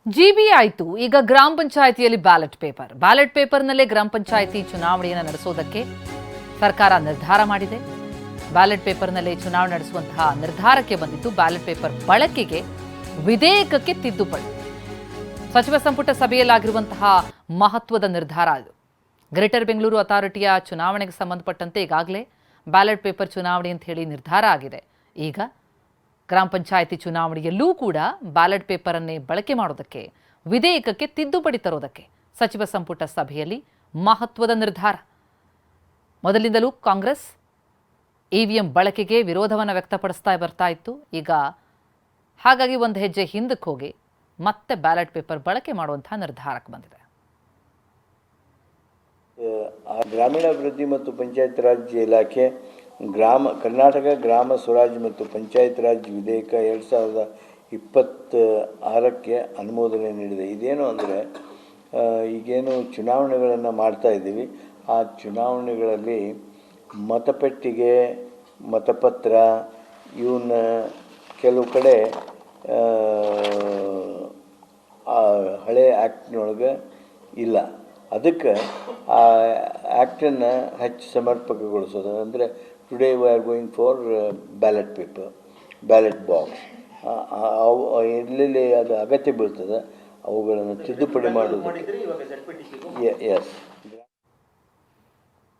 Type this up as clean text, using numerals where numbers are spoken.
GB ಆಯಿತು. ಈಗ ಗ್ರಾಮ ಪಂಚಾಯಿತಿಯಲ್ಲಿ ಬ್ಯಾಲೆಟ್ ಪೇಪರ್ನಲ್ಲೇ ಗ್ರಾಮ ಪಂಚಾಯಿತಿ ಚುನಾವಣೆಯನ್ನು ನಡೆಸೋದಕ್ಕೆ ಸರ್ಕಾರ ನಿರ್ಧಾರ ಮಾಡಿದೆ. ಬ್ಯಾಲೆಟ್ ಪೇಪರ್ನಲ್ಲೇ ಚುನಾವಣೆ ನಡೆಸುವಂತಹ ನಿರ್ಧಾರಕ್ಕೆ ಬಂದಿದ್ದು ಬ್ಯಾಲೆಟ್ ಪೇಪರ್ ಬಳಕೆಗೆ ವಿಧೇಯಕಕ್ಕೆ ತಿದ್ದುಪಡಿ. ಸಚಿವ ಸಂಪುಟ ಸಭೆಯಲ್ಲಾಗಿರುವಂತಹ ಮಹತ್ವದ ನಿರ್ಧಾರ ಇದು. ಗ್ರೇಟರ್ ಬೆಂಗಳೂರು ಅಥಾರಿಟಿಯ ಚುನಾವಣೆಗೆ ಸಂಬಂಧಪಟ್ಟಂತೆ ಈಗಾಗಲೇ ಬ್ಯಾಲೆಟ್ ಪೇಪರ್ ಚುನಾವಣೆ ಅಂತ ಹೇಳಿ ನಿರ್ಧಾರ ಆಗಿದೆ. ಈಗ ಗ್ರಾಮ ಪಂಚಾಯಿತಿ ಚುನಾವಣೆಯಲ್ಲೂ ಕೂಡ ಬ್ಯಾಲೆಟ್ ಪೇಪರನ್ನೇ ಬಳಕೆ ಮಾಡೋದಕ್ಕೆ ವಿಧೇಯಕಕ್ಕೆ ತಿದ್ದುಪಡಿ ತರೋದಕ್ಕೆ ಸಚಿವ ಸಂಪುಟ ಸಭೆಯಲ್ಲಿ ಮಹತ್ವದ ನಿರ್ಧಾರ. ಮೊದಲಿಂದಲೂ ಕಾಂಗ್ರೆಸ್ ಇವಿಎಂ ಬಳಕೆಗೆ ವಿರೋಧವನ್ನು ವ್ಯಕ್ತಪಡಿಸ್ತಾ ಬರ್ತಾ ಇತ್ತು. ಈಗ ಹಾಗಾಗಿ ಒಂದು ಹೆಜ್ಜೆ ಹಿಂದಕ್ಕೆ ಹೋಗಿ ಮತ್ತೆ ಬ್ಯಾಲೆಟ್ ಪೇಪರ್ ಬಳಕೆ ಮಾಡುವಂತಹ ನಿರ್ಧಾರಕ್ಕೆ ಬಂದಿದೆ. ಗ್ರಾಮೀಣಾಭಿವೃದ್ಧಿ ಮತ್ತು ಪಂಚಾಯತ್ ರಾಜ್ ಇಲಾಖೆ ಕರ್ನಾಟಕ ಗ್ರಾಮ ಸ್ವರಾಜ್ ಮತ್ತು ಪಂಚಾಯತ್ ರಾಜ್ ವಿಧೇಯಕ 2026ಕ್ಕೆ ಅನುಮೋದನೆ ನೀಡಿದೆ. ಇದೇನು ಅಂದರೆ ಈಗೇನು ಚುನಾವಣೆಗಳನ್ನು ಮಾಡ್ತಾ ಇದ್ದೀವಿ, ಆ ಚುನಾವಣೆಗಳಲ್ಲಿ ಮತಪೆಟ್ಟಿಗೆ, ಮತಪತ್ರ ಇವನ್ನ ಕೆಲವು ಕಡೆ ಹಳೆ ಆ್ಯಕ್ಟ್ನೊಳಗೆ ಇಲ್ಲ. ಅದಕ್ಕೆ ಆ ಆ್ಯಕ್ಟನ್ನು ಹೆಚ್ಚು ಸಮರ್ಪಕಗೊಳಿಸೋದು ಅಂದರೆ today we are going for ballot box. ಎಲ್ಲೆಲ್ಲಿ ಅದು ಅಗತ್ಯ ಬೀಳ್ತದೆ ಅವುಗಳನ್ನು ತಿದ್ದುಪಡಿ ಮಾಡೋದು. ಎಸ್.